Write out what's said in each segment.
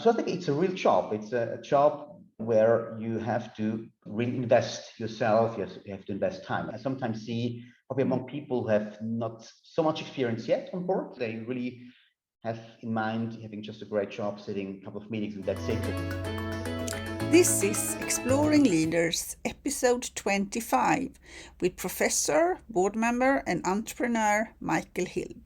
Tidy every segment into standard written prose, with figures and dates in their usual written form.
So I think it's a real job. It's a job where you have to really invest yourself. You have to invest time. I sometimes see probably among people who have not so much experience yet on board. They really have in mind having just a great job, sitting a couple of meetings, and that's it. This is Exploring Leaders, episode 25, with Professor, board member, and entrepreneur Michael Hilb.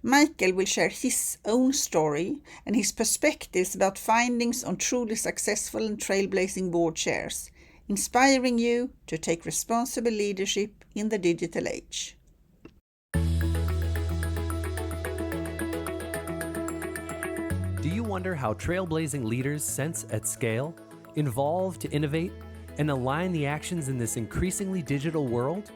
Michael will share his own story and his perspectives about findings on truly successful and trailblazing board chairs, inspiring you to take responsible leadership in the digital age. Do you wonder how trailblazing leaders sense at scale, evolve to innovate, and align the actions in this increasingly digital world?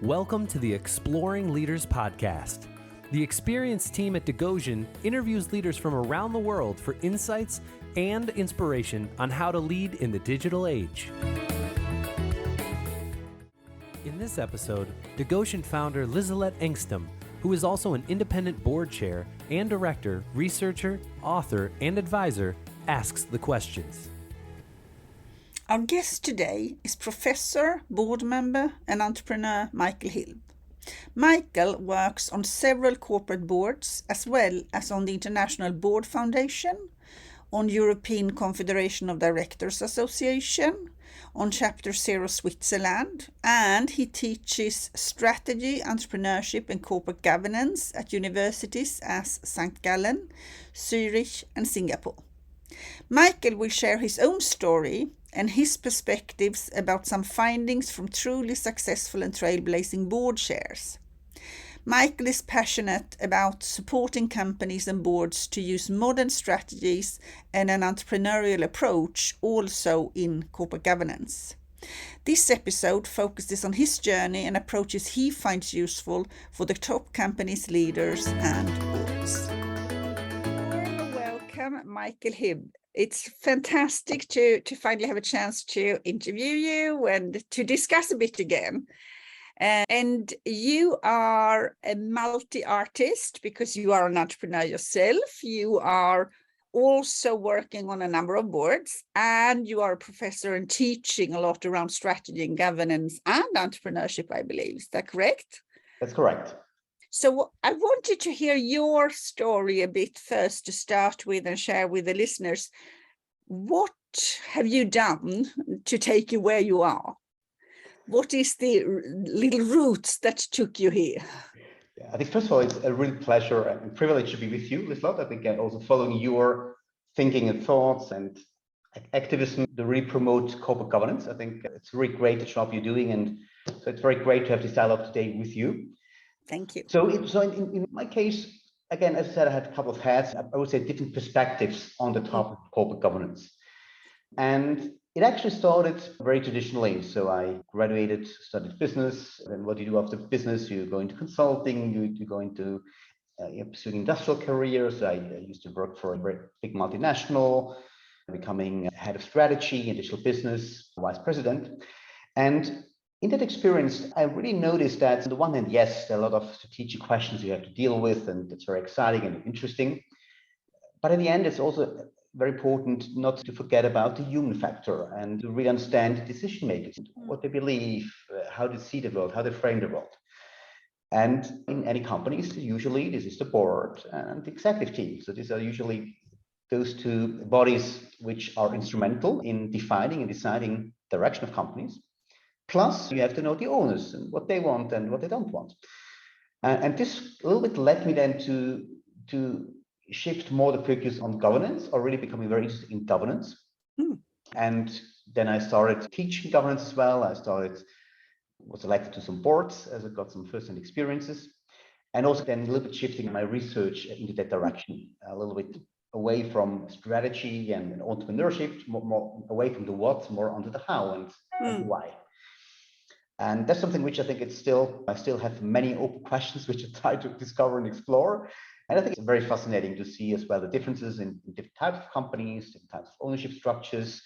Welcome to the Exploring Leaders podcast. The experienced team at Degosian interviews leaders from around the world for insights and inspiration on how to lead in the digital age. In this episode, Degosian founder Lizalette Engstem, who is also an independent board chair and director, researcher, author, and advisor, asks the questions. Our guest today is Professor, board member, and entrepreneur Michael Hilb. Michael works on several corporate boards as well as on the International Board Foundation, on European Confederation of Directors Association, on Chapter 0 Switzerland, and he teaches strategy, entrepreneurship and corporate governance at universities as St. Gallen, Zurich and Singapore. Michael will share his own story and his perspectives about some findings from truly successful and trailblazing board chairs. Michael is passionate about supporting companies and boards to use modern strategies and an entrepreneurial approach also in corporate governance. This episode focuses on his journey and approaches he finds useful for the top companies, leaders and boards. Welcome, Michael Hilb. It's fantastic to finally have a chance to interview you and to discuss a bit again. And you are a multi-artist because you are an entrepreneur yourself. You are also working on a number of boards, and you are a professor and teaching a lot around strategy and governance and entrepreneurship, I believe. Is that correct? That's correct. So I wanted to hear your story a bit first to start with and share with the listeners. What have you done to take you where you are? What is the little roots that took you here? I think first of all, it's a real pleasure and privilege to be with you, Lislot. I think also following your thinking and thoughts and activism to really promote corporate governance. I think it's really great the job you're doing, and so it's very great to have this dialogue today with you. Thank you. So in my case, again, as I said, I had a couple of hats. I would say different perspectives on the topic of corporate governance. And it actually started very traditionally. So I graduated, studied business. And what do you do after business? You go into consulting, you go into pursuing industrial careers. I used to work for a very big multinational, becoming head of strategy and digital business, vice president. And in that experience, I really noticed that on the one hand, yes, there are a lot of strategic questions you have to deal with, and it's very exciting and interesting. But in the end, it's also very important not to forget about the human factor and to really understand decision makers, what they believe, how they see the world, how they frame the world. And in any companies, usually this is the board and the executive team. So these are usually those two bodies which are instrumental in defining and deciding direction of companies. Plus, you have to know the owners and what they want and what they don't want. And this a little bit led me then to shift more the focus on governance, or really becoming very interested in governance. And then I started teaching governance as well. Was elected to some boards as I got some first-hand experiences. And also then a little bit shifting my research into that direction, a little bit away from strategy and entrepreneurship, more away from the what, more onto the how and the why. And that's something which I think I still have many open questions which I try to discover and explore. And I think it's very fascinating to see as well the differences in different types of companies, different types of ownership structures,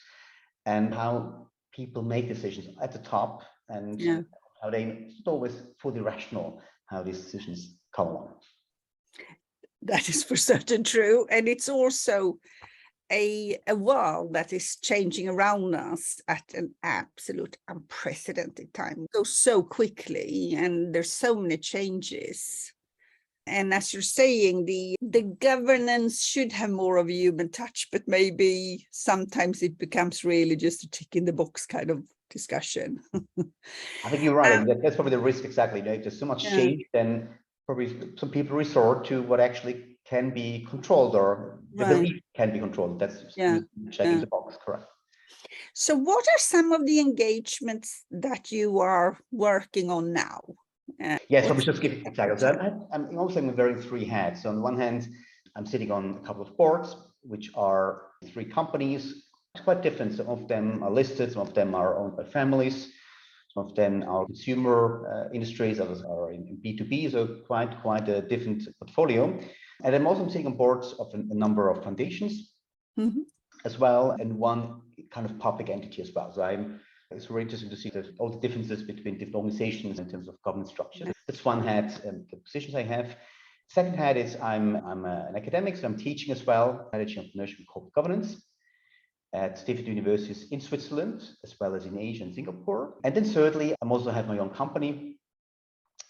and how people make decisions at the top, and how they not always fully rational how these decisions come along. That is for certain true. And it's also a world that is changing around us at an absolute unprecedented time. It goes so quickly and there's so many changes. And as you're saying, the governance should have more of a human touch, but maybe sometimes it becomes really just a tick in the box kind of discussion. I think you're right. That's probably the risk exactly. You know, if there's so much Yeah. change, then probably some people resort to what actually can be controlled or they Right. believe can be controlled. That's Yeah. checking Yeah. the box, correct. So what are some of the engagements that you are working on now? Yes, I was just giving examples. I'm also wearing three hats. So on the one hand, I'm sitting on a couple of boards, which are three companies. It's quite different. Some of them are listed, some of them are owned by families, some of them are consumer industries, others are in B2B, so quite a different portfolio. And I'm also sitting on boards of a number of foundations as well, and one kind of public entity as well. So it's very interesting to see all the differences between different organizations in terms of governance structure. That's one hat, the positions I have. Second hat is I'm an academic, so I'm teaching as well, managing entrepreneurship and corporate governance at different universities in Switzerland, as well as in Asia and Singapore. And then thirdly, I also have my own company,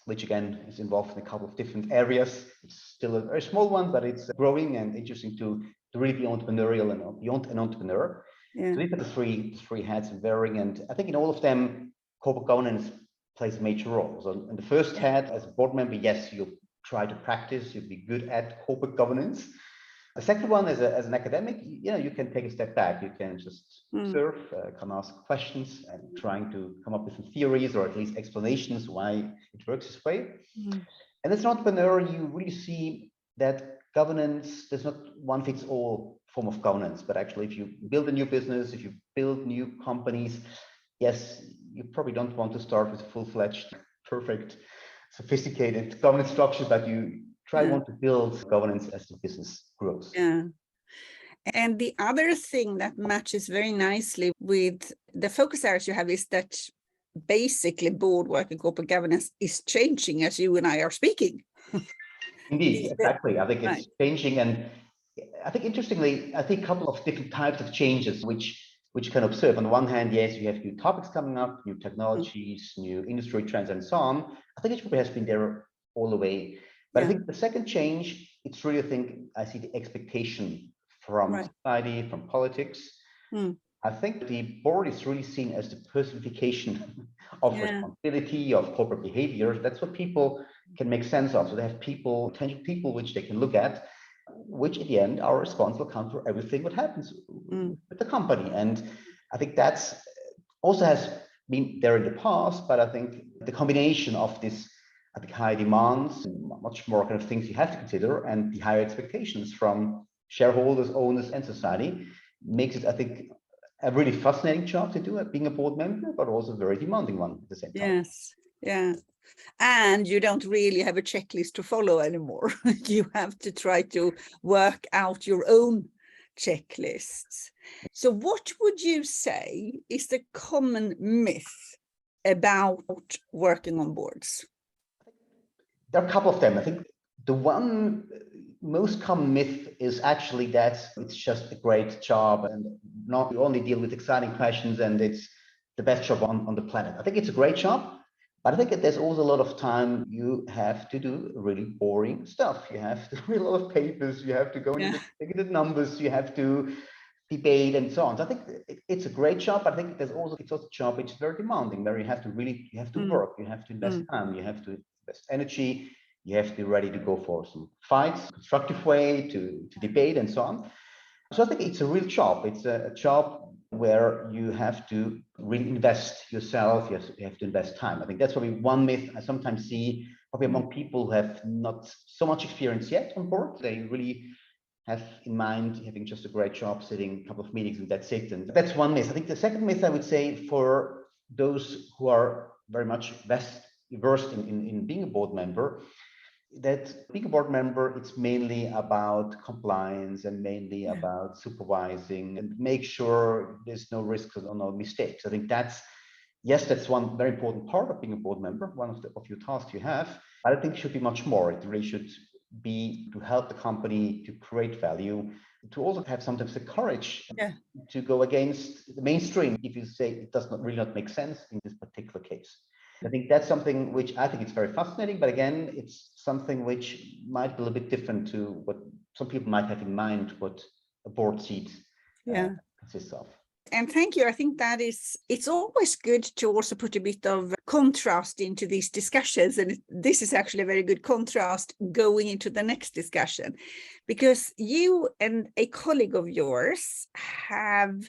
which again is involved in a couple of different areas. It's still a very small one, but it's growing and interesting to really be entrepreneurial and beyond an entrepreneur. Yeah. So these are the three hats varying, and I think in all of them, corporate governance plays a major role. So in the first hat, as a board member, yes, you'll try to practice, you'll be good at corporate governance. The second one, as an academic, you can take a step back. You can just observe, can ask questions, and trying to come up with some theories or at least explanations why it works this way. And as an entrepreneur, you really see that governance, there's not one fits all form of governance, but actually if you build a new business, if you build new companies, yes, you probably don't want to start with full-fledged, perfect, sophisticated governance structure, but you want to build governance as the business grows. Yeah. And the other thing that matches very nicely with the focus areas you have is that basically board work and corporate governance is changing as you and I are speaking. Indeed, exactly. I think it's changing, and I think interestingly, I think a couple of different types of changes which can observe. On the one hand, yes, you have new topics coming up, new technologies, new industry trends, and so on. I think it probably has been there all the way. But I think the second change, it's really, I see the expectation from society, from politics. I think the board is really seen as the personification of responsibility, of corporate behavior. That's what people can make sense of. So they have potential people which they can look at, which at the end are responsible for everything what happens with the company. And I think that's also has been there in the past, but I think the combination of this, I think, high demands, much more kind of things you have to consider, and the higher expectations from shareholders, owners, and society makes it, I think, a really fascinating job to do at being a board member, but also a very demanding one at the same time. Yes, yeah. And you don't really have a checklist to follow anymore. You have to try to work out your own checklists. So what would you say is the common myth about working on boards? There are a couple of them. I think the one most common myth is actually that it's just a great job and not you only deal with exciting questions and it's the best job on the planet. I think it's a great job, but I think that there's also a lot of time you have to do really boring stuff. You have to read a lot of papers, you have to go into the numbers, you have to debate and so on. So I think it's a great job, but I think it's also a job which is very demanding, where you have to work, you have to invest time, you have to invest energy, you have to be ready to go for some fights, constructive way to debate and so on. So I think it's a real job. It's a job where you have to really invest yourself, you have to invest time. I think that's probably one myth I sometimes see probably among people who have not so much experience yet on board. They really have in mind having just a great job, sitting a couple of meetings and that's it. And that's one myth. I think the second myth I would say for those who are very much versed in being a board member, that being a board member, it's mainly about compliance and mainly about supervising and make sure there's no risks or no mistakes. I think that's one very important part of being a board member, one of your tasks you have, but I think it should be much more. It really should be to help the company to create value, to also have sometimes the courage Yeah. to go against the mainstream if you say it does not really not make sense in this particular case. I think that's something which I think it's very fascinating, but again, it's something which might be a little bit different to what some people might have in mind what a board seat consists of. And thank you. I think it's always good to also put a bit of contrast into these discussions. And this is actually a very good contrast going into the next discussion, because you and a colleague of yours have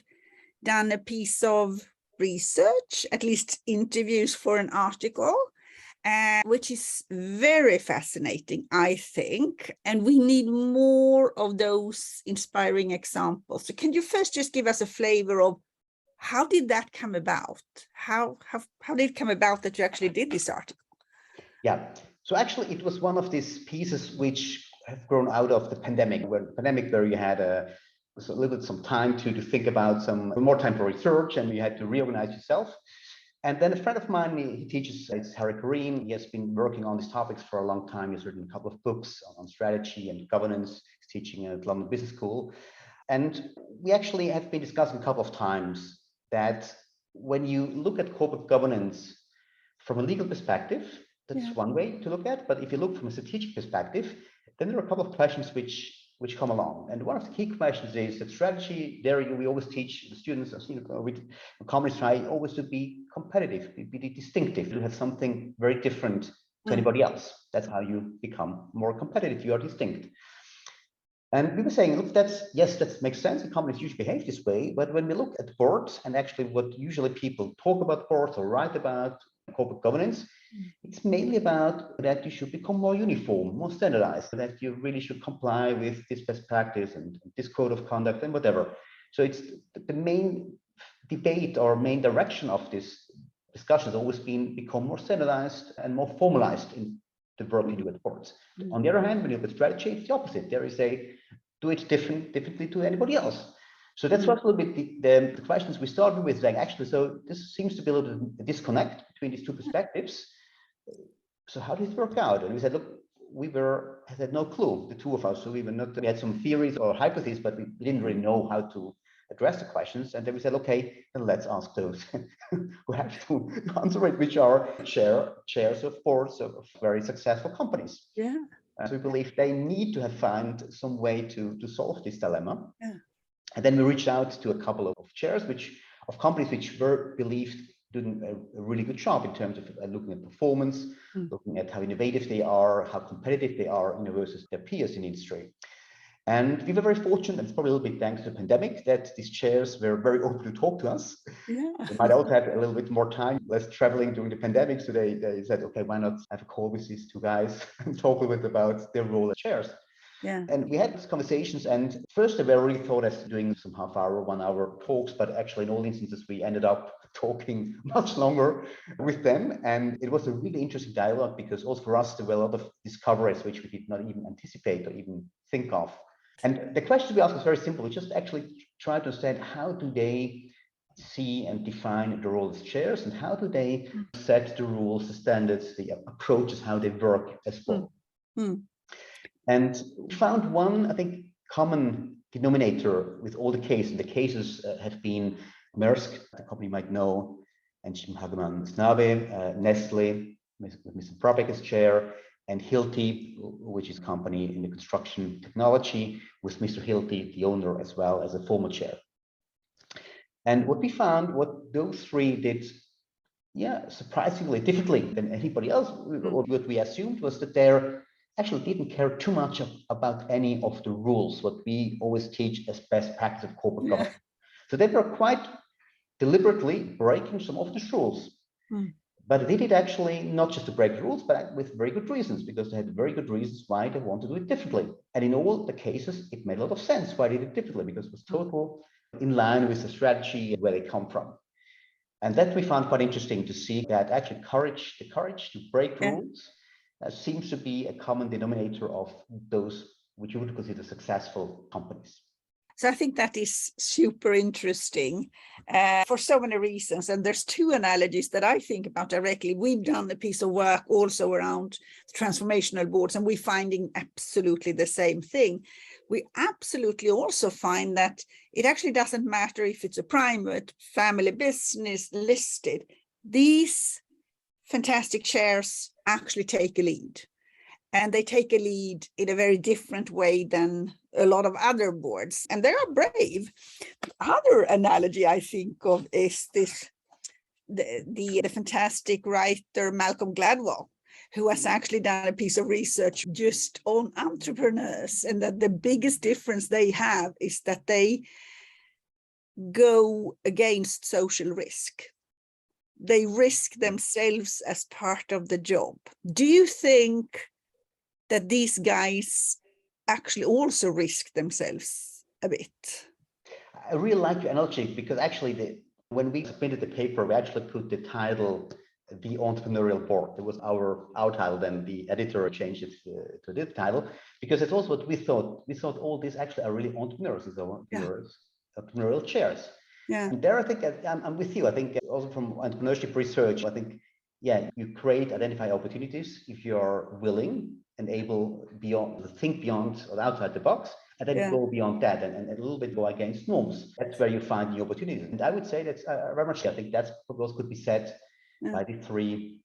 done a piece of research, at least interviews for an article, which is very fascinating, I think. And we need more of those inspiring examples. So can you first just give us a flavor of how did that come about? How did it come about that you actually did this article? Yeah, so actually it was one of these pieces which have grown out of the pandemic, where you had a little bit some time to think about some more time for research, and you had to reorganize yourself. And then a friend of mine, he teaches, it's Harry Kareem. He has been working on these topics for a long time. He's written a couple of books on strategy and governance. He's teaching at London Business School. And we actually have been discussing a couple of times that when you look at corporate governance from a legal perspective, that's one way to look at. But if you look from a strategic perspective, then there are a couple of questions which come along. And one of the key questions is that strategy, there we always teach the students, with companies try always to be competitive, be distinctive, to have something very different to anybody else. That's how you become more competitive. You are distinct. And we were saying, look, that makes sense. The companies usually behave this way. But when we look at boards and actually what usually people talk about boards or write about corporate governance, it's mainly about that you should become more uniform, more standardized, that you really should comply with this best practice and this code of conduct and whatever. So it's the main debate or main direction of this discussion has always been become more standardized and more formalized in the work you do at boards. On the other hand, when you look at strategy, it's the opposite. There is do it differently to anybody else. So that's what a little bit the questions we started with, like actually, so this seems to be a little bit of a disconnect between these two perspectives. So how did it work out? And we said, look, we had no clue, the two of us. So we had some theories or hypotheses, but we didn't really know how to address the questions. And then we said, okay, then let's ask those who have to answer it, which are chairs of boards of very successful companies. Yeah. So we believe they need to have found some way to solve this dilemma. Yeah. And then we reached out to a couple of chairs of companies which were believed doing a really good job in terms of looking at performance, looking at how innovative they are, how competitive they are versus their peers in the industry. And we were very fortunate, and it's probably a little bit thanks to the pandemic, that these chairs were very open to talk to us. Yeah. They might also have a little bit more time, less traveling during the pandemic. So they said, okay, why not have a call with these two guys and talk a little bit about their role as chairs. Yeah. And we had these conversations, and first they were really thought as doing some half-hour, 1 hour talks, but actually in all instances, we ended up talking much longer with them. And it was a really interesting dialogue because also for us, there were a lot of discoveries which we did not even anticipate or even think of. And the question we asked was very simple. We just actually tried to understand how do they see and define the role as chairs, and how do they set the rules, the standards, the approaches, how they work as well. And we found one, I think, common denominator with all the cases. And the cases have been Maersk, the company you might know, and Hagemann Snabe, Nestle, with Mr. Probek as chair, and Hilti, which is a company in the construction technology, with Mr. Hilti, the owner, as well as a former chair. And what we found, what those three did, surprisingly differently than anybody else, or what we assumed was that they're actually didn't care too much about any of the rules, what we always teach as best practice of corporate governance. So they were quite deliberately breaking some of the rules. But they did actually not just to break the rules, but with very good reasons, because they had very good reasons why they want to do it differently. And in all the cases, it made a lot of sense why they did it differently, because it was totally in line with the strategy and where they come from. And that we found quite interesting to see that actually the courage to break rules seems to be a common denominator of those which you would consider successful companies. So I think that is super interesting for so many reasons. And there's two analogies that I think about directly. We've done a piece of work also around transformational boards, and we're finding absolutely the same thing. we absolutely also find that it actually doesn't matter if it's a private family business listed. These fantastic chairs actually take a lead. And they take a lead in a very different way than a lot of other boards. And they are brave. The other analogy I think of is this, the fantastic writer Malcolm Gladwell, who has actually done a piece of research just on entrepreneurs, and that the biggest difference they have is that they go against social risk. They risk themselves as part of the job. Do you think that these guys actually also risk themselves a bit? I really like your analogy, because actually when we submitted the paper, we actually put the title The Entrepreneurial Board. It was our title, then the editor changed it to this title, because it's also what we thought. We thought all these actually are really entrepreneurs, these entrepreneurs, entrepreneurial chairs. Yeah. And there I think I'm with you. I think also from entrepreneurship research, I think, yeah, you identify opportunities if you're willing and able to think beyond or outside the box, and then go beyond that and a little bit go against norms. That's where you find the opportunities. And I would say that's very much, I think that's what also could be said by the three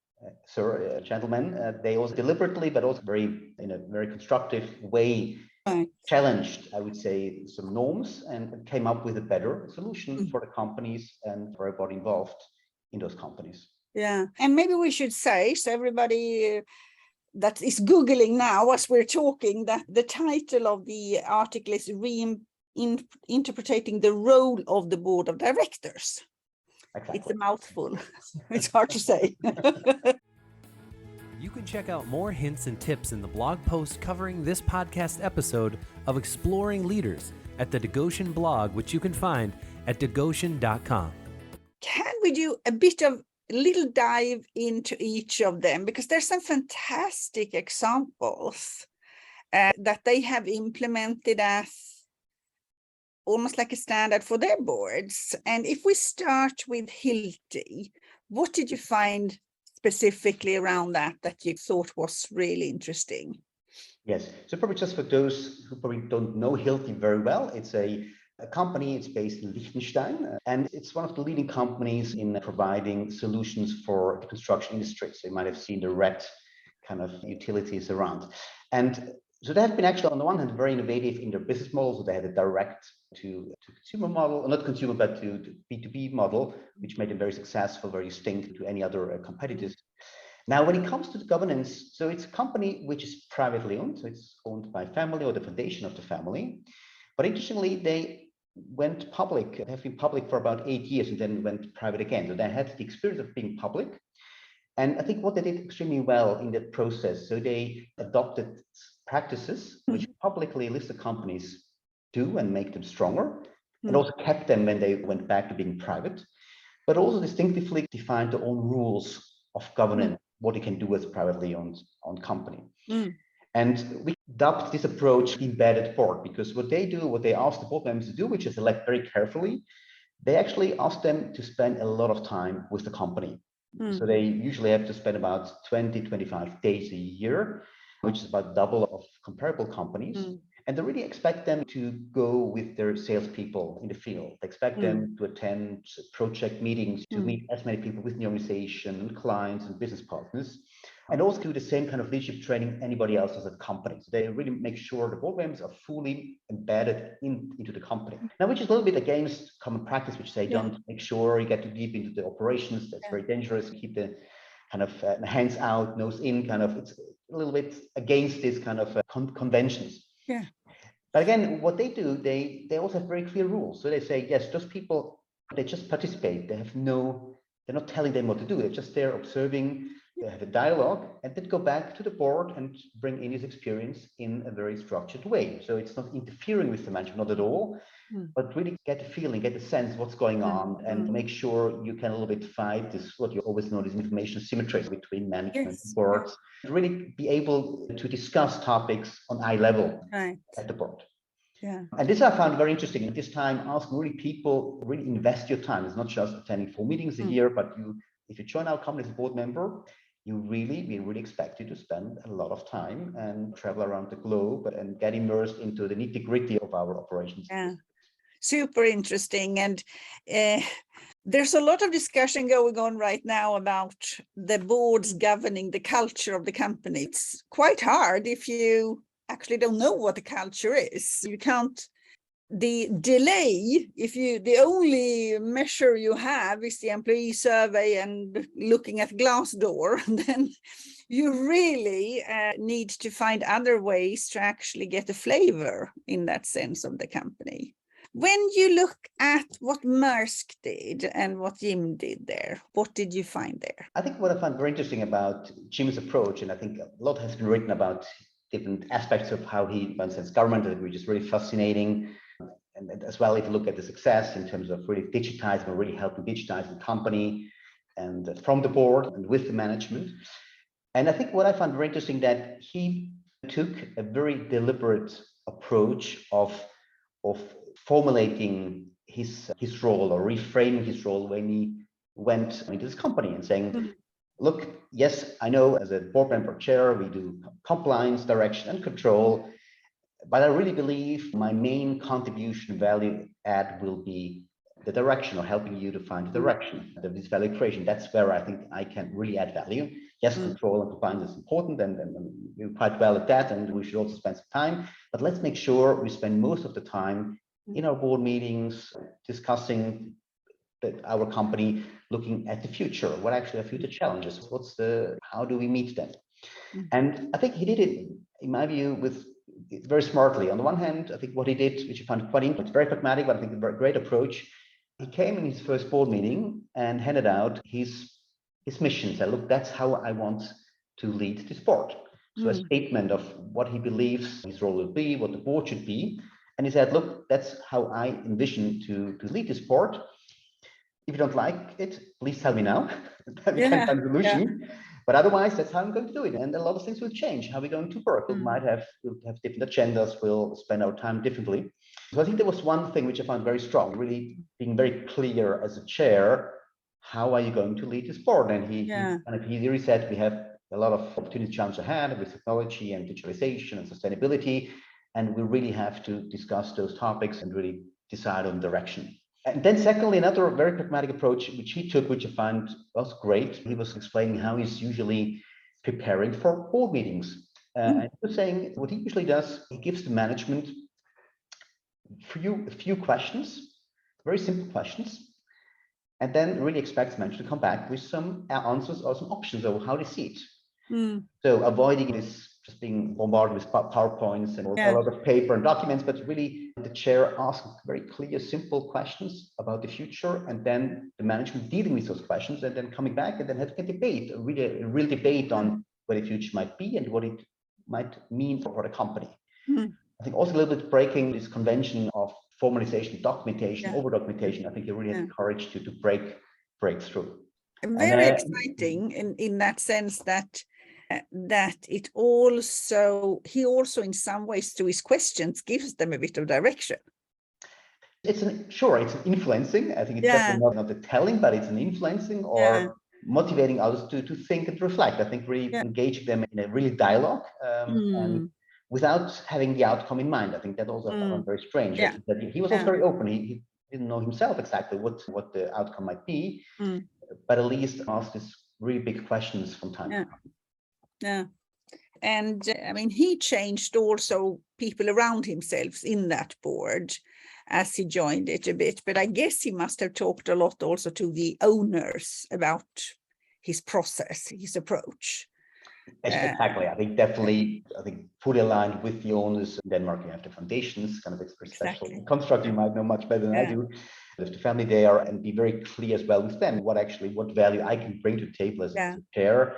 gentlemen. They also deliberately, but also in a very constructive way, challenged, I would say, some norms and came up with a better solution for the companies and for everybody involved in those companies. Yeah. And maybe we should say, so everybody that is Googling now as we're talking, that the title of the article is Interpreting the Role of the Board of Directors. Exactly. It's a mouthful. It's hard to say. You can check out more hints and tips in the blog post covering this podcast episode of Exploring Leaders at the Degoshen blog, which you can find at degoshen.com. Can we do a bit of little dive into each of them, because there's some fantastic examples that they have implemented as almost like a standard for their boards. And if we start with Hilti, what did you find specifically around that you thought was really interesting? Yes, so probably just for those who probably don't know Hilti very well, it's a company. It's based in Liechtenstein, and it's one of the leading companies in providing solutions for the construction industry. So you might have seen the red kind of utilities around. And so they have been actually, on the one hand, very innovative in their business model. So they had a direct to consumer model, not consumer, but to B2B model, which made them very successful, very distinct to any other competitors. Now, when it comes to the governance, so it's a company which is privately owned. So it's owned by family or the foundation of the family. But interestingly, they went public, have been public for about 8 years and then went private again. So they had the experience of being public. And I think what they did extremely well in that process, so they adopted practices which publicly listed companies do and make them stronger, and also kept them when they went back to being private, but also distinctively defined their own rules of governance, what you can do as a privately owned company. And we adopt this approach the embedded board, because what they ask the board members to do, which is select very carefully, they actually ask them to spend a lot of time with the company. So they usually have to spend about 20-25 days a year, which is about double of comparable companies. And they really expect them to go with their salespeople in the field. They expect them to attend project meetings, to meet as many people within the organization, clients and business partners, and also do the same kind of leadership training anybody else does at companies. So they really make sure the board members are fully embedded into the company. Now, which is a little bit against common practice, which say don't make sure you get too deep into the operations. That's very dangerous. Keep the kind of hands out, nose in kind of, it's a little bit against this kind of conventions. Yeah. But again, what they do, they also have very clear rules. So they say, yes, those people, they just participate. They're not telling them what to do. They're just there observing, they have a dialogue, and then go back to the board and bring in his experience in a very structured way. So it's not interfering with the management, not at all, but really get a feeling, get a sense of what's going on, and make sure you can a little bit fight this, what you always know, this information asymmetry between management and boards. Really be able to discuss topics on eye level at the board. Yeah. And this I found very interesting. At this time, asking really people, really invest your time. It's not just attending 4 meetings a year, but if you join our company as a board member, we really expect you to spend a lot of time and travel around the globe and get immersed into the nitty-gritty of our operations. Yeah, super interesting. And there's a lot of discussion going on right now about the boards governing the culture of the company. It's quite hard if you actually don't know what the culture is. You can't. The delay, the only measure you have is the employee survey and looking at Glassdoor, then you really need to find other ways to actually get a flavor in that sense of the company. When you look at what Maersk did and what Jim did there, what did you find there? I think what I find very interesting about Jim's approach, and I think a lot has been written about different aspects of how he runs government, which is really fascinating. And as well, if you look at the success in terms of really digitizing or really helping digitize the company and from the board and with the management. And I think what I found very interesting that he took a very deliberate approach of formulating his role or reframing his role when he went into this company and saying, look, yes, I know as a board member chair, we do compliance, direction and control. But I really believe my main contribution value add will be the direction or helping you to find the direction of this value creation. That's where I think I can really add value. Yes, control and compliance is important and we're quite well at that and we should also spend some time. But let's make sure we spend most of the time in our board meetings discussing our company, looking at the future. What actually are future challenges? How do we meet them? And I think he did it, in my view, with very smartly. On the one hand, I think what he did, which I found quite interesting, it's very pragmatic, but I think a very great approach. He came in his first board meeting and handed out his mission. Said, look, that's how I want to lead this board. So a statement of what he believes his role will be, what the board should be. And he said, look, that's how I envision to lead this board. If you don't like it, please tell me now. We can find a solution. But otherwise, that's how I'm going to do it. And a lot of things will change. How we're going to work. We'll have different agendas. We'll spend our time differently. So I think there was one thing which I found very strong, really being very clear as a chair, how are you going to lead this board? And he really said, we have a lot of opportunity challenges ahead with technology and digitalization and sustainability. And we really have to discuss those topics and really decide on direction. And then secondly, another very pragmatic approach, which he took, which I found was great. He was explaining how he's usually preparing for board meetings. And he was saying what he usually does, he gives the management a few questions, very simple questions, and then really expects management to come back with some answers or some options of how they see it. So avoiding this just being bombarded with PowerPoints and a lot of paper and documents, but really the chair asks very clear, simple questions about the future, and then the management dealing with those questions, and then coming back and then having a debate, a real debate on what the future might be and what it might mean for the company. I think also a little bit breaking this convention of formalization, documentation, over documentation. I think you really have the courage to break through. Very exciting in that sense that he also in some ways through his questions gives them a bit of direction. It's an influencing. I think it's definitely not the telling, but it's an influencing or motivating others to think and reflect. I think really engaging them in a really dialogue and without having the outcome in mind. I think that also found very strange. That he was also very open. He didn't know himself exactly what the outcome might be, but at least asked these really big questions from time to time. Yeah. And I mean, he changed also people around himself in that board as he joined it a bit. But I guess he must have talked a lot also to the owners about his process, his approach. Exactly. I think fully aligned with the owners. In Denmark, you have the foundations, kind of very special construct. You might know much better than I do. There's the family there, and be very clear as well with them what value I can bring to the table as a chair.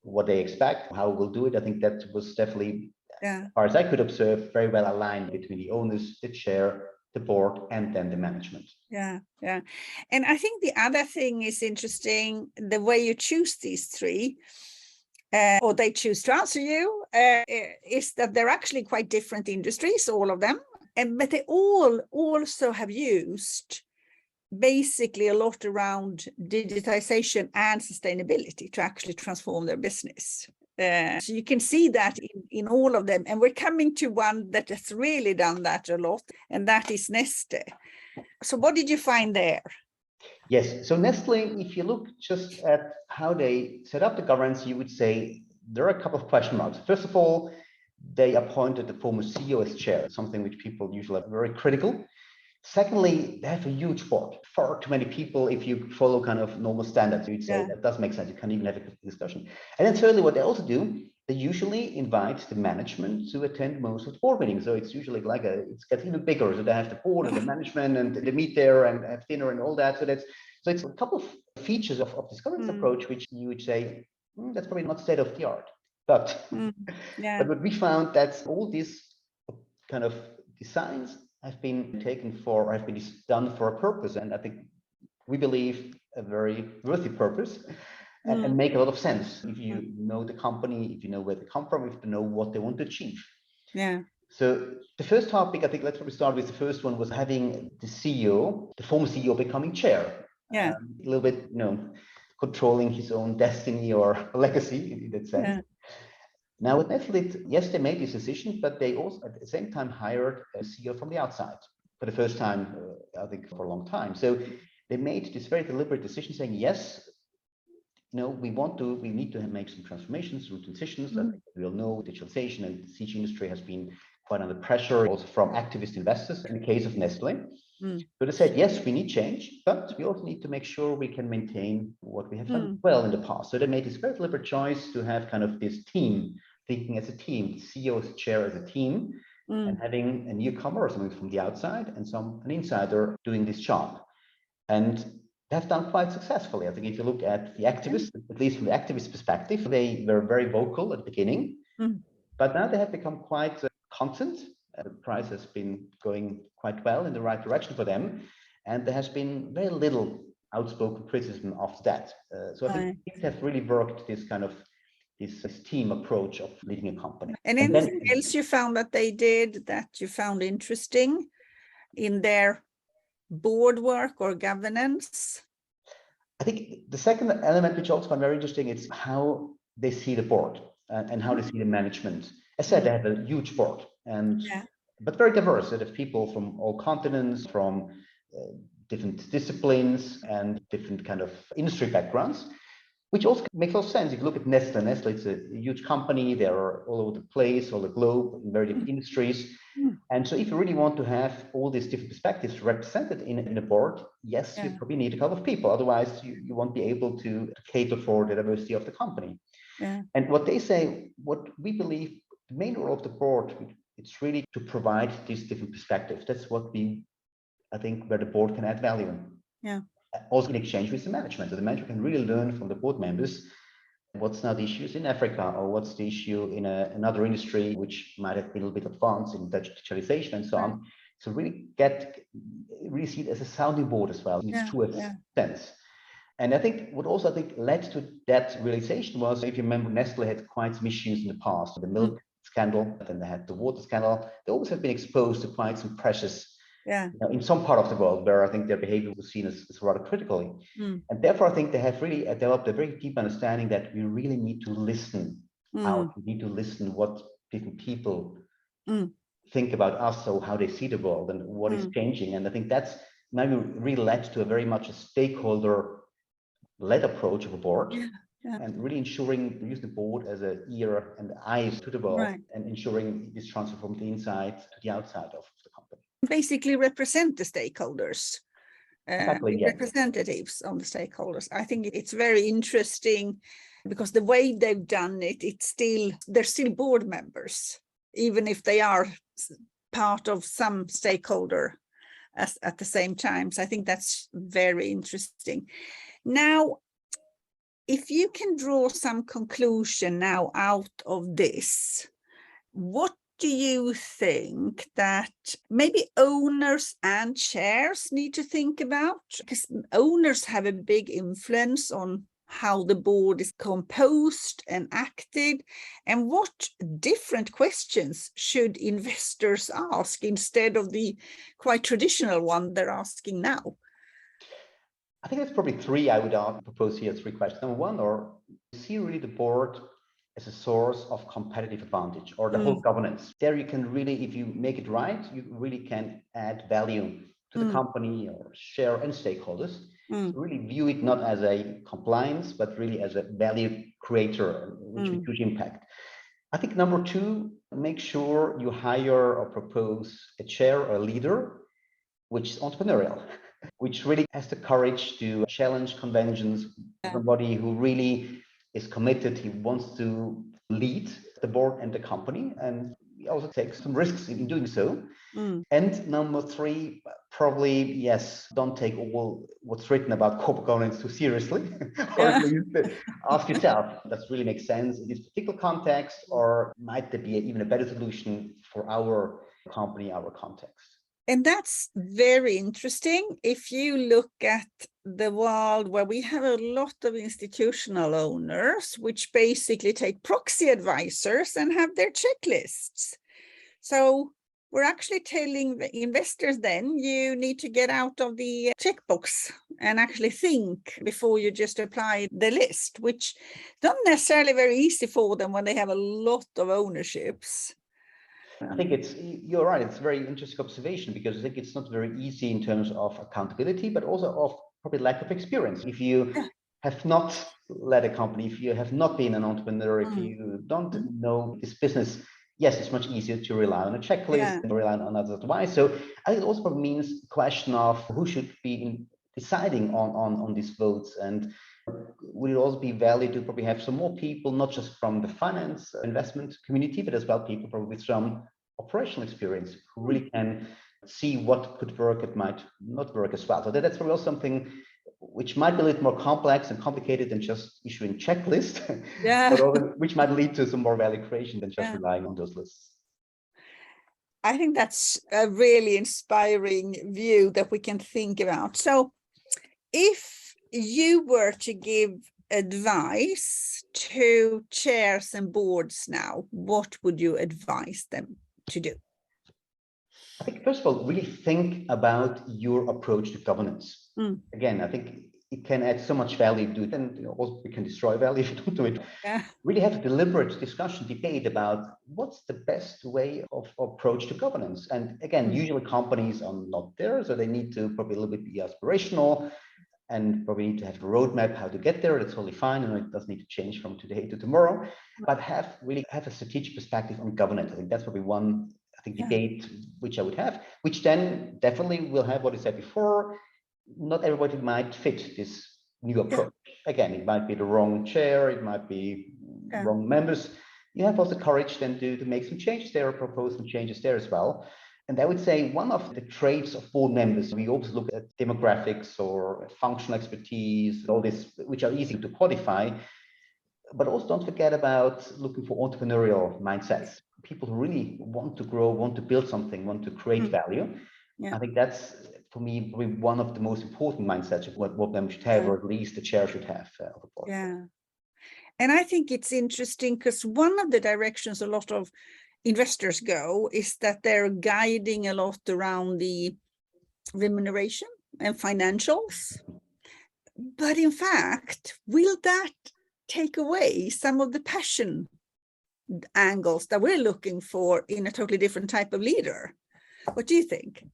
What they expect, how we'll do it. I think that was definitely, as far as I could observe, very well aligned between the owners, the chair, the board, and then the management. And I think the other thing is interesting, the way you choose these three, or they choose to answer you, is that they're actually quite different industries, all of them, but they all also have used basically a lot around digitization and sustainability to actually transform their business. So you can see that in all of them. And we're coming to one that has really done that a lot, and that is Neste. So what did you find there? Yes, so Nestle, if you look just at how they set up the governance, you would say there are a couple of question marks. First of all, they appointed the former CEO as chair, something which people usually are very critical. Secondly, they have a huge board, far too many people. If you follow kind of normal standards, you'd say that doesn't make sense. You can't even have a discussion. And then thirdly, what they also do, they usually invite the management to attend most of the board meetings. So it's usually like it gets even bigger. So they have the board and the management and they meet there and have dinner and all that. So it's a couple of features of this governance approach, which you would say, that's probably not state of the art. But what we found, that all these kind of designs have been taken for, or have been done for a purpose. And I think we believe a very worthy purpose and make a lot of sense. If you know the company, if you know where they come from, if you know what they want to achieve. Yeah. So the first topic, I think, let's probably start with the first one, was having the CEO, the former CEO, becoming chair. Yeah. A little bit, controlling his own destiny or legacy in that sense. Yeah. Now with Netflix, yes, they made this decision, but they also at the same time hired a CEO from the outside for the first time, I think, for a long time. So they made this very deliberate decision saying, yes, we need to make some transformations, some transitions. I think we all know digitalization and the CG industry has been quite under pressure, also from activist investors in the case of Nestle. So they said, yes, we need change, but we also need to make sure we can maintain what we have done well in the past. So they made this very deliberate choice to have kind of this team, thinking as a team, the CEO as chair as a team, and having a newcomer or someone from the outside and an insider doing this job. And they've done quite successfully. I think if you look at the activists, at least from the activist perspective, they were very vocal at the beginning, but now they have become quite constant. The price has been going quite well in the right direction for them, and there has been very little outspoken criticism after that. So I think things have really worked this kind of this team approach of leading a company. And anything else you found that they did that you found interesting in their board work or governance? I think the second element, which I also found very interesting, is how they see the board and how they see the management. As I said, they have a huge board, but very diverse. They have people from all continents, from different disciplines and different kind of industry backgrounds, which also makes a lot of sense. If you look at Nestle, it's a huge company. They are all over the place, all the globe, in very different industries. And so if you really want to have all these different perspectives represented in a board, yes, you probably need a couple of people. Otherwise, you won't be able to cater for the diversity of the company. And what they say, what we believe, the main role of the board, it's really to provide these different perspectives. That's what I think, where the board can add value. Also in exchange with the management. So the management can really learn from the board members what's now the issues in Africa, or what's the issue in another industry which might have been a little bit advanced in digitalization and so on. So really see it as a sounding board as well in its truest sense. And I think what also led to that realization was, if you remember, Nestle had quite some issues in the past, the milk scandal, then they had the water scandal. They always have been exposed to quite some pressures in some part of the world where I think their behavior was seen as rather critically. And therefore, I think they have really developed a very deep understanding that we really need to listen out. We need to listen what different people think about us, or how they see the world and what is changing. And I think that's now really led to a very much a stakeholder-led approach of a board. And really ensuring we use the board as an ear and eyes to the world, and ensuring this transfer from the inside to the outside of the company. Basically represent the stakeholders, exactly, representatives of the stakeholders. I think it's very interesting because the way they've done it, they're still board members, even if they are part of some stakeholder at the same time. So I think that's very interesting. Now, if you can draw some conclusion now out of this, what do you think that maybe owners and chairs need to think about? Because owners have a big influence on how the board is composed and acted. And what different questions should investors ask instead of the quite traditional one they're asking now? I think there's probably three I would propose here, three questions. Number one, or see really the board as a source of competitive advantage or the whole governance. There you can really, if you make it right, you really can add value to the company or share and stakeholders. So really view it not as a compliance, but really as a value creator, which will huge impact. I think number two, make sure you hire or propose a chair or a leader, which is entrepreneurial, which really has the courage to challenge conventions, somebody who really is committed, he wants to lead the board and the company, and he also takes some risks in doing so. And number three, probably, yes, don't take all what's written about corporate governance too seriously, or at least ask yourself, does it really make sense in this particular context, or might there be even a better solution for our company, our context? And that's very interesting. If you look at the world where we have a lot of institutional owners, which basically take proxy advisors and have their checklists. So we're actually telling the investors then you need to get out of the checkbox and actually think before you just apply the list, which is not necessarily very easy for them when they have a lot of ownerships. I think you're right. It's a very interesting observation, because I think it's not very easy in terms of accountability, but also of probably lack of experience. If you have not led a company, if you have not been an entrepreneur, if you don't know this business, yes, it's much easier to rely on a checklist and rely on others' advice. So I think it also probably means the question of who should be deciding on these votes, and would it also be valid to probably have some more people, not just from the finance investment community, but as well people probably with some operational experience who really can see what could work, it might not work as well. So that's probably also something which might be a little more complex and complicated than just issuing checklist, but also which might lead to some more value creation than just relying on those lists. I think that's a really inspiring view that we can think about. So if you were to give advice to chairs and boards now, what would you advise them to do? I think, first of all, really think about your approach to governance. Again, I think it can add so much value to it, and also it can destroy value if you don't do it. Really have a deliberate discussion, debate about what's the best way of approach to governance. And again, usually companies are not there, so they need to probably a little bit be aspirational, and probably need to have a roadmap how to get there. That's totally fine, and it doesn't need to change from today to tomorrow, but really have a strategic perspective on governance. I think that's probably one, debate which I would have, which then definitely will have what I said before. Not everybody might fit this new approach. Again, it might be the wrong chair, it might be wrong members. You have also courage then to make some changes there, or propose some changes there as well. And I would say one of the traits of board members, we also look at demographics or functional expertise, all this, which are easy to quantify, but also don't forget about looking for entrepreneurial mindsets. People who really want to grow, want to build something, want to create value. I think that's, for me, probably one of the most important mindsets of what board members should have, or at least the chair should have of a board. And I think it's interesting because one of the directions a lot of investors go is that they're guiding a lot around the remuneration and financials. But in fact, will that take away some of the passion angles that we're looking for in a totally different type of leader? What do you think?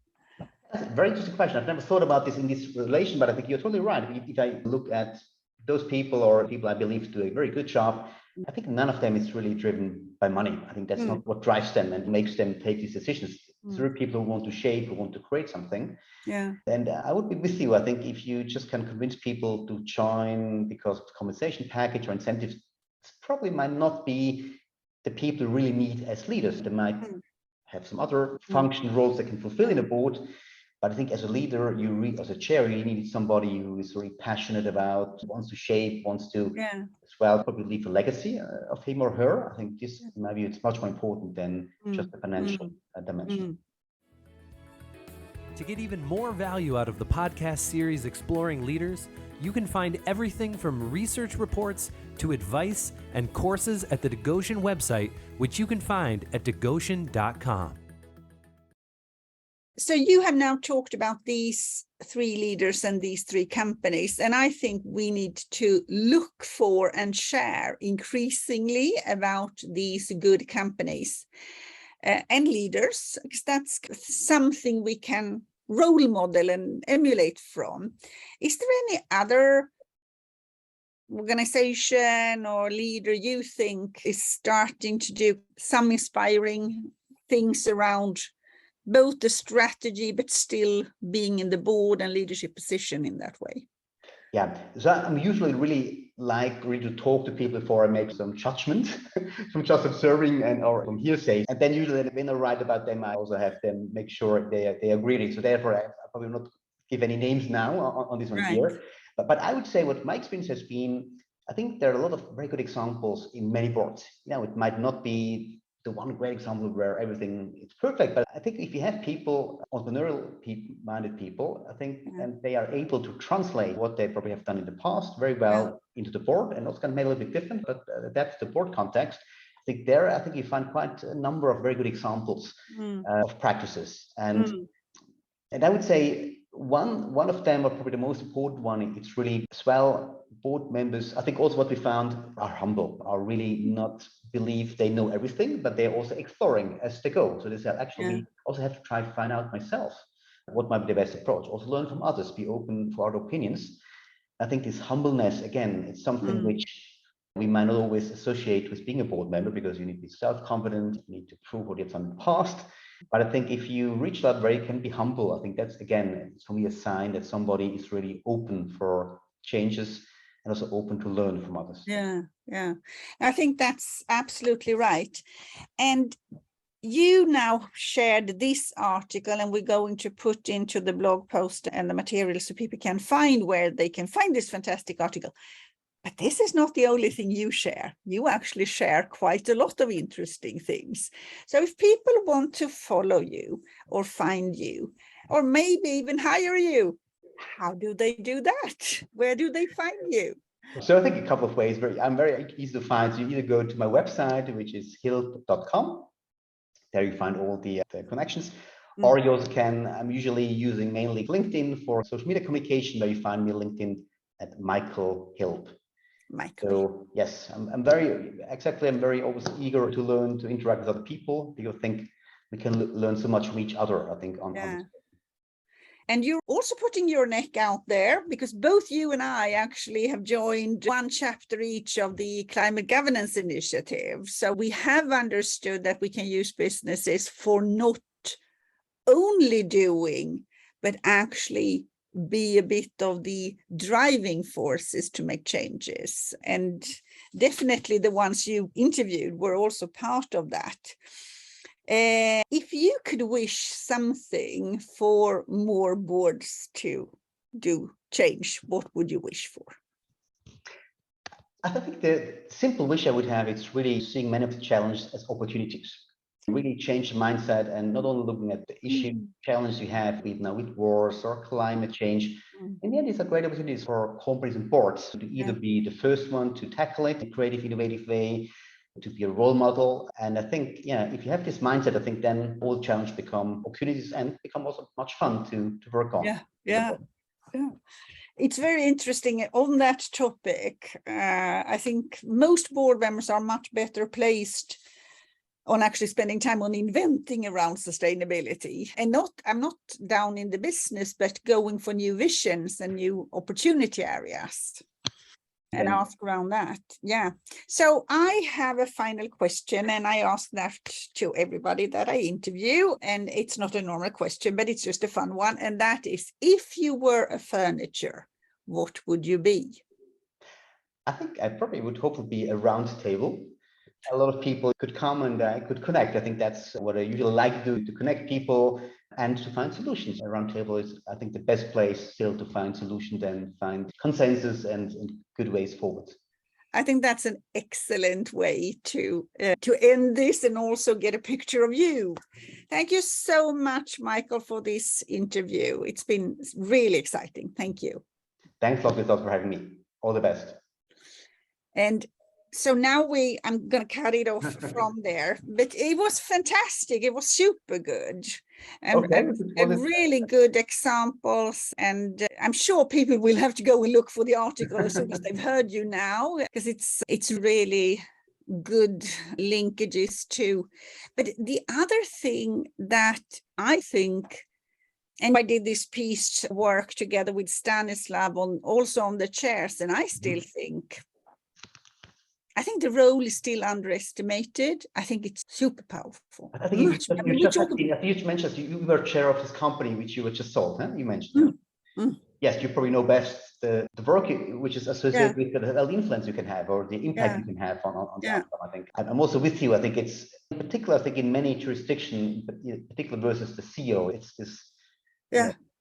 That's a very interesting question. I've never thought about this in this relation, but I think you're totally right. If I look at those people, or people I believe do a very good job, I think none of them is really driven by money. I think that's not what drives them and makes them take these decisions. They're people who want to shape, who want to create something. And I would be with you. I think if you just can convince people to join because of the compensation package or incentives, it probably might not be the people you really need as leaders. They might have some other function roles they can fulfill in a board. But I think as a leader, as a chair, you need somebody who is really passionate about, wants to shape, wants to as well probably leave a legacy of him or her. I think this, in my view, it's much more important than just the financial dimension. To get even more value out of the podcast series Exploring Leaders, you can find everything from research reports to advice and courses at the Degoshen website, which you can find at degoshen.com. So you have now talked about these three leaders and these three companies, and I think we need to look for and share increasingly about these good companies and leaders, because that's something we can role model and emulate from. Is there any other organization or leader you think is starting to do some inspiring things around both the strategy, but still being in the board and leadership position in that way? Yeah, so I'm usually really to talk to people before I make some judgment from just observing and or from hearsay. And then usually when I write about them, I also have them make sure they agree. So therefore, I probably will not give any names now on this one here. But I would say what my experience has been, I think there are a lot of very good examples in many boards. It might not be the one great example where everything is perfect, but I think if you have people, entrepreneurial minded people, I think, and they are able to translate what they probably have done in the past very well into the board, and also can make a little bit different, but adapt to the board context. I think you find quite a number of very good examples of practices, and I would say one of them, or probably the most important one, it's really as well, board members, I think also what we found, are humble, are really not believe they know everything, but they're also exploring as they go. So they say, actually, also have to try to find out myself what might be the best approach, also learn from others, be open for other opinions. I think this humbleness, again, it's something which we might not always associate with being a board member, because you need to be self-confident, you need to prove what you've done in the past. But I think if you reach that where you can be humble, I think that's, again, for me, a sign that somebody is really open for changes and also open to learn from others. Yeah. I think that's absolutely right. And you now shared this article, and we're going to put into the blog post and the material so people can find where they can find this fantastic article. But this is not the only thing you share. You actually share quite a lot of interesting things. So if people want to follow you or find you, or maybe even hire you, how do they do that? Where do they find you? So I think a couple of ways. I'm very easy to find. So you either go to my website, which is hilb.com. There you find all the connections. Or you also can, I'm usually using mainly LinkedIn for social media communication, where you find me LinkedIn at Michael Hilb. So yes, I'm very always eager to learn, to interact with other people, because I think we can learn so much from each other, I think, on this. And you're also putting your neck out there, because both you and I actually have joined one chapter each of the climate governance initiative. So we have understood that we can use businesses for not only doing, but actually be a bit of the driving forces to make changes. And definitely the ones you interviewed were also part of that. If you could wish something for more boards to do change, what would you wish for? I think the simple wish I would have is really seeing many of the challenges as opportunities. Really change the mindset, and not only looking at the issue challenges you have with wars or climate change. In the end, these are great opportunities for companies and boards to either be the first one to tackle it in a creative, innovative way, to be a role model. And I think, if you have this mindset, I think then all challenges become opportunities and become also much fun to work on. Yeah. It's very interesting on that topic. I think most board members are much better placed on actually spending time on inventing around sustainability, and I'm not down in the business, but going for new visions and new opportunity areas and ask around that. So I have a final question, and I ask that to everybody that I interview, and it's not a normal question, but it's just a fun one. And that is, if you were a furniture, what would you be? I think I probably would hopefully be a round table. A lot of people could come and could connect. I think that's what I usually like to do, to connect people and to find solutions. A round table is, I think, the best place still to find solutions and find consensus and good ways forward. I think that's an excellent way to end this, and also get a picture of you. Thank you so much, Michael, for this interview. It's been really exciting. Thank you. Thanks a lot, for having me. All the best. And So now I'm going to cut it off from there, but it was fantastic. It was super good. And really good examples. And I'm sure people will have to go and look for the article as soon as they've heard you now, because it's really good linkages too. But the other thing that I think, and I did this piece work together with Stanislav also on the chairs, and I still think the role is still underestimated. I think it's super powerful. I think you mentioned you were chair of this company which you were just sold, huh? You mentioned. Yes, you probably know best the work which is associated with the influence you can have or the impact you can have on the outcome. I think I'm also with you. I think it's in particular. I think in many jurisdictions, in particular versus the CEO, it's this.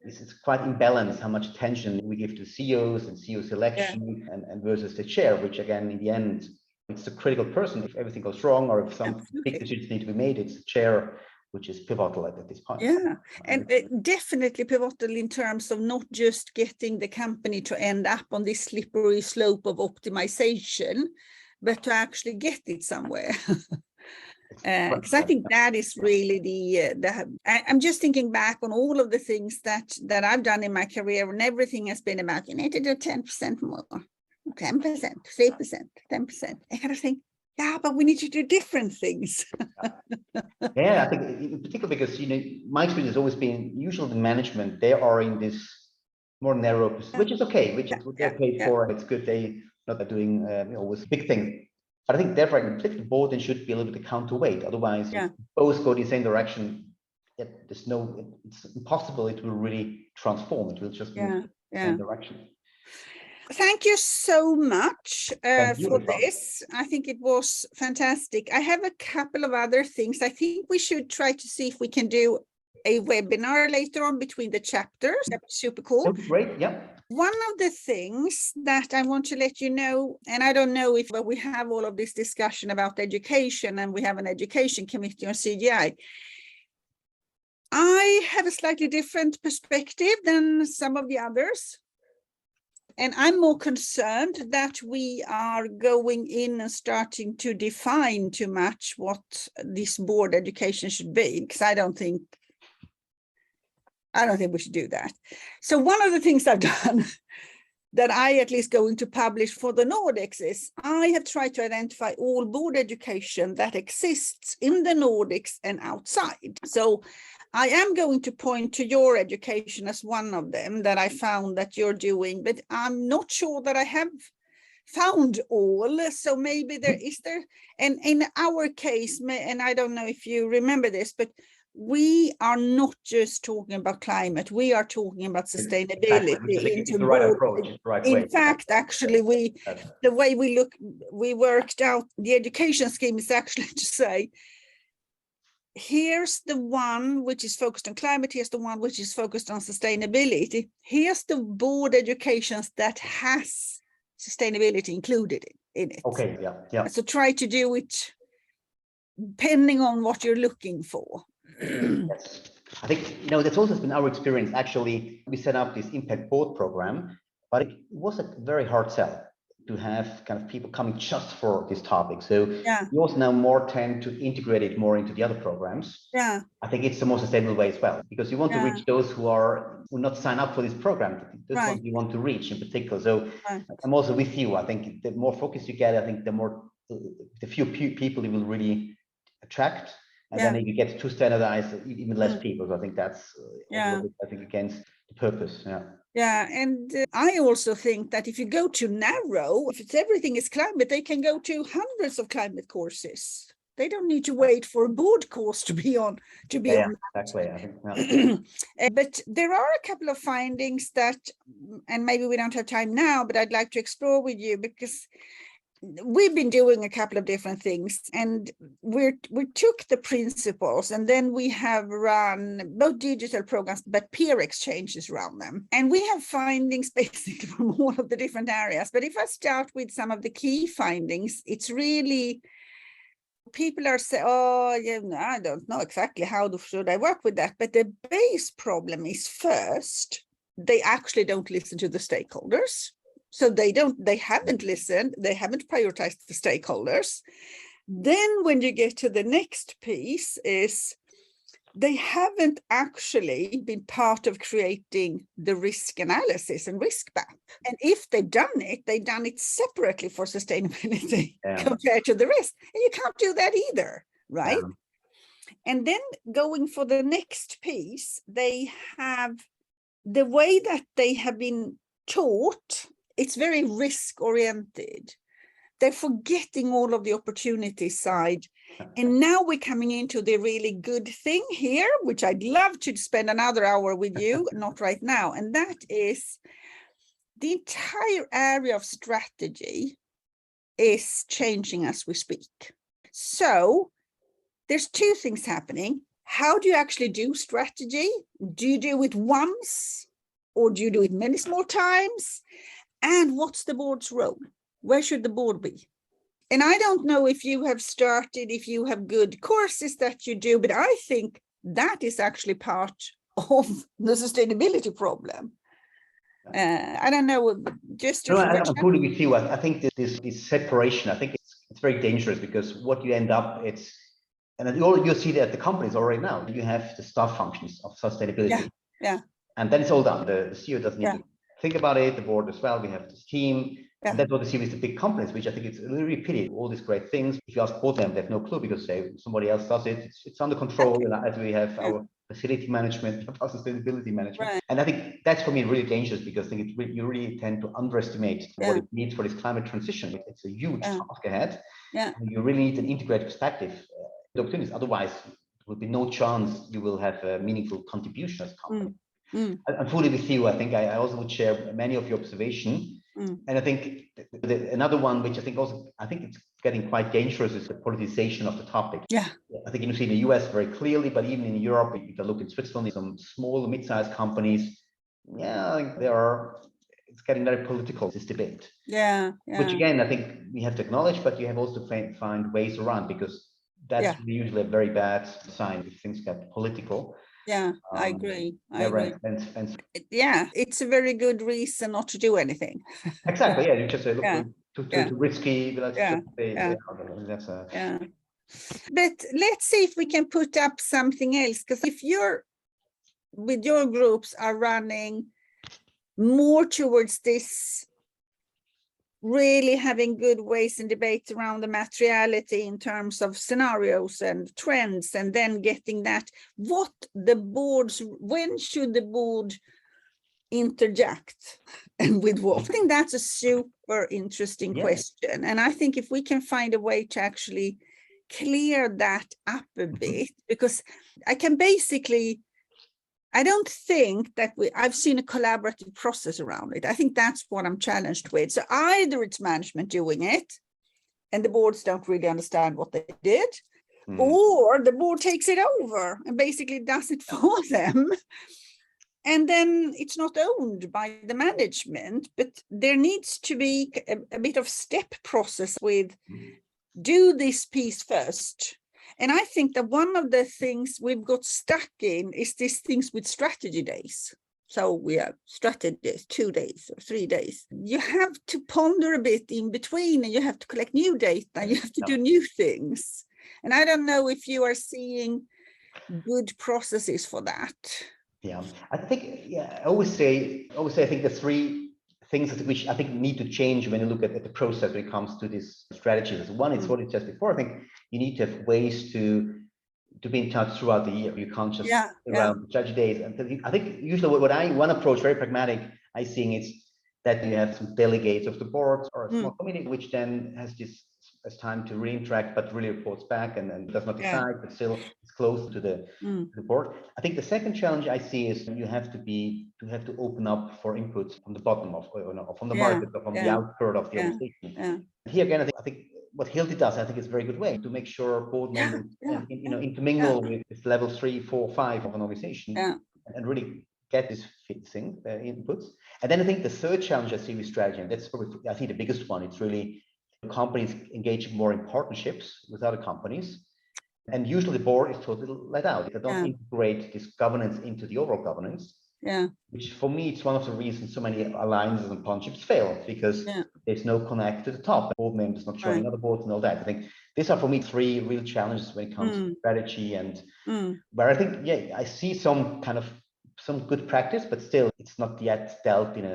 It's quite imbalanced how much attention we give to CEOs and CEO selection and versus the chair, which again in the end it's the critical person. If everything goes wrong or if some big decisions need to be made, it's the chair which is pivotal at this point. Yeah, and definitely pivotal in terms of not just getting the company to end up on this slippery slope of optimization, but to actually get it somewhere. Because I think that is really I'm just thinking back on all of the things that I've done in my career, and everything has been about, you need to do 10% more, 10%, 3%, 10%. I kind of think, yeah, but we need to do different things. Yeah, I think in particular because, my experience has always been usually the management, they are in this more narrow position, which is okay, which is what they're paid for. It's good they not doing always big things. But I think therefore, in particular, the board then should be a little bit the counterweight. Otherwise, if both go in the same direction, it's impossible. It will really transform. It will just move the same direction. Thank you so much for this. I think it was fantastic. I have a couple of other things. I think we should try to see if we can do a webinar later on between the chapters. That's super cool. That would be great. Yeah. One of the things that I want to let you know, and I don't know if we have all of this discussion about education and we have an education committee on CGI. I have a slightly different perspective than some of the others. And I'm more concerned that we are going in and starting to define too much what this board education should be, because I don't think we should do that. So one of the things I've done that I at least going to publish for the Nordics is I have tried to identify all board education that exists in the Nordics and outside. So I am going to point to your education as one of them that I found that you're doing, but I'm not sure that I have found all. So maybe and in our case, and I don't know if you remember this, but we are not just talking about climate, we are talking about sustainability. It's the right approach, the right way. In fact, actually, the way we worked out the education scheme is actually to say, here's the one which is focused on climate, here's the one which is focused on sustainability, here's the board educations that has sustainability included in it. Okay, yeah. So try to do it depending on what you're looking for. Yes. I think, that's also been our experience. Actually, we set up this impact board program, but it was a very hard sell to have kind of people coming just for this topic. So we also now more tend to integrate it more into the other programs. Yeah. I think it's the most sustainable way as well, because you want to reach those who will not sign up for this program. This one you want to reach in particular. So I'm also with you. I think the more focus you get, I think the few people you will really attract. And then if you get too standardized, even less people. So I think that's against the purpose. Yeah, and I also think that if you go too narrow, if everything is climate, they can go to hundreds of climate courses. They don't need to wait for a board course to be on. Exactly. I think, but there are a couple of findings that, and maybe we don't have time now, but I'd like to explore with you, because we've been doing a couple of different things, and we took the principles, and then we have run both digital programs but peer exchanges around them, and we have findings basically from all of the different areas. But if I start with some of the key findings, it's really people are saying, I don't know exactly how should I work with that. But the base problem is, first, they actually don't listen to the stakeholders. So they haven't listened, they haven't prioritized the stakeholders. Then when you get to the next piece is they haven't actually been part of creating the risk analysis and risk map. And if they've done it separately for sustainability compared to the rest. And you can't do that either, right? And then going for the next piece, they have the way that they have been taught, it's very risk oriented. They're forgetting all of the opportunity side. And now we're coming into the really good thing here, which I'd love to spend another hour with you, not right now. And that is the entire area of strategy is changing as we speak. So there's two things happening. How do you actually do strategy? Do you do it once or do you do it many small times? And what's the board's role? Where should the board be? And I don't know if you have started, if you have good courses that you do, but I think that is actually part of the sustainability problem. I don't know, just no, I'm fully with you. I think this separation, I think it's very dangerous because what you end up, and you see that at the companies already now, you have the staff functions of sustainability. Yeah. And then it's all done. The CEO doesn't need to think about it, the board as well. We have this team. And that's what we see with the big companies, which I think it's really pity. All these great things. If you ask both of them, they have no clue because somebody else does it. It's under control. And as we have our facility management, we have our sustainability management. Right. And I think that's for me really dangerous because I think you really tend to underestimate what it needs for this climate transition. It's a huge task ahead. Yeah. And you really need an integrated perspective. The opportunities. Otherwise, there will be no chance you will have a meaningful contribution as a company. I'm fully with you. I think I also would share many of your observations. And I think another one, which I think it's getting quite dangerous, is the politicization of the topic. Yeah. I think you see in the US very clearly, but even in Europe, if you look in Switzerland, some small, mid-sized companies, I think it's getting very political, this debate. Yeah. Which again, I think we have to acknowledge, but you have also to find ways around because that's usually a very bad sign if things get political. Yeah, I agree. Yeah, it's a very good reason not to do anything. Exactly. Yeah, you just say, look, too risky. But let's see if we can put up something else. Because if with your groups are running more towards this, really having good ways and debates around the materiality in terms of scenarios and trends, and then getting that, when should the board interject and with what? I think that's a super interesting question. And I think if we can find a way to actually clear that up a bit, because I don't think that I've seen a collaborative process around it. I think that's what I'm challenged with. So either it's management doing it and the boards don't really understand what they did, or the board takes it over and basically does it for them. And then it's not owned by the management, but there needs to be a bit of step process with do this piece first. And I think that one of the things we've got stuck in is these things with strategy days. So we have strategy days, 2 days or 3 days. You have to ponder a bit in between and you have to collect new data and you have to do new things. And I don't know if you are seeing good processes for that. Yeah, I think, I always say, I think the three things which I think need to change when you look at the process when it comes to these strategies. One is what it said before. I think you need to have ways to be in touch throughout the year. You can't just around strategy days. And I think usually one approach, very pragmatic, I see is that you have some delegates of the board or a small committee, which then has time to re-interact, but really reports back and does not decide, but still is close to the board. I think the second challenge I see is you have to open up for input from the bottom from the market or from the outskirts of the organization. Here again, I think what Hilde does, I think is a very good way to make sure board members intermingle with level 3, 4, 5 of an organization and really get this fixing inputs. And then I think the third challenge I see with strategy, and that's probably I think the biggest one, it's really companies engaging more in partnerships with other companies. And usually the board is totally let out. They don't integrate this governance into the overall governance. Yeah. Which for me, it's one of the reasons so many alliances and partnerships fail, because there's no connect to the top. Board members not joining other boards and all that. I think these are for me 3 real challenges when it comes to strategy, and where I think, I see some good practice, but still it's not yet dealt in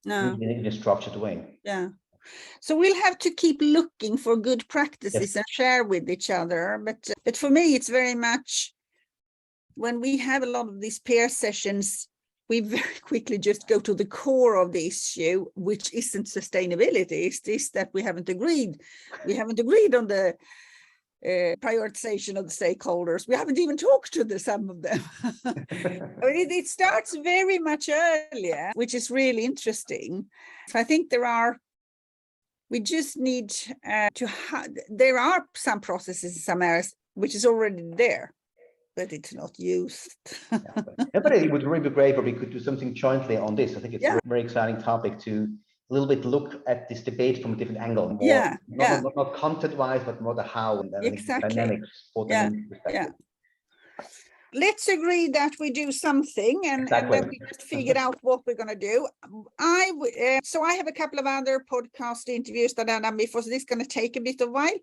a structured way. Yeah. So we'll have to keep looking for good practices and share with each other. But for me, it's very much when we have a lot of these peer sessions, we very quickly just go to the core of the issue, which isn't sustainability. It's this that we haven't agreed. We haven't agreed on the prioritization of the stakeholders. We haven't even talked to some of them. It starts very much earlier, which is really interesting. So I think we just need there are some processes in some areas which is already there, but it's not used. But it would really be great if we could do something jointly on this. I think it's a very exciting topic to a little bit look at this debate from a different angle. Not content-wise, but more the how and dynamics. Let's agree that we do something, and then we just figure out what we're going to do. So I have a couple of other podcast interviews that I've done before, so this is going to take a bit of a while.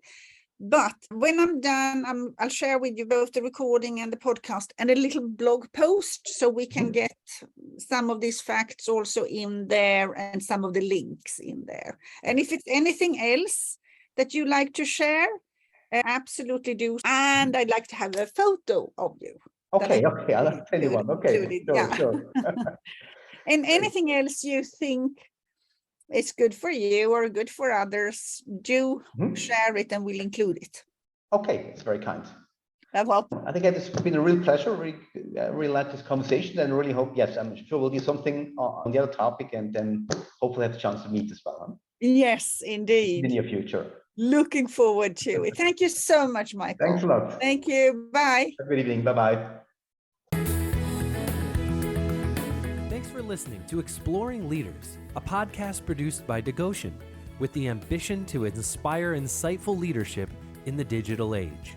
But when I'm done, I'll share with you both the recording and the podcast and a little blog post, so we can get some of these facts also in there and some of the links in there. And if it's anything else that you like to share, absolutely do. And I'd like to have a photo of you. Okay, I'll tell you one. Okay, sure. And anything else you think is good for you or good for others, do share it and we'll include it. Okay, it's very kind. Well, I think it's been a real pleasure. Really like this conversation, and really hope, I'm sure we'll do something on the other topic, and then hopefully have a chance to meet as well. Huh? Yes, indeed. In the near future. Looking forward to it. Thank you so much, Michael. Thanks a lot. Thank you. Bye. Have a good evening. Bye-bye. Thanks for listening to Exploring Leaders, a podcast produced by Degoshen, with the ambition to inspire insightful leadership in the digital age.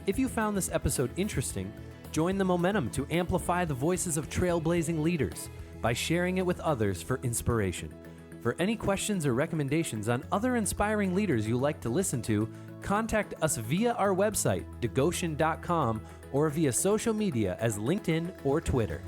If you found this episode interesting, join the momentum to amplify the voices of trailblazing leaders by sharing it with others for inspiration. For any questions or recommendations on other inspiring leaders you like to listen to, contact us via our website, degoshen.com, or via social media as LinkedIn or Twitter.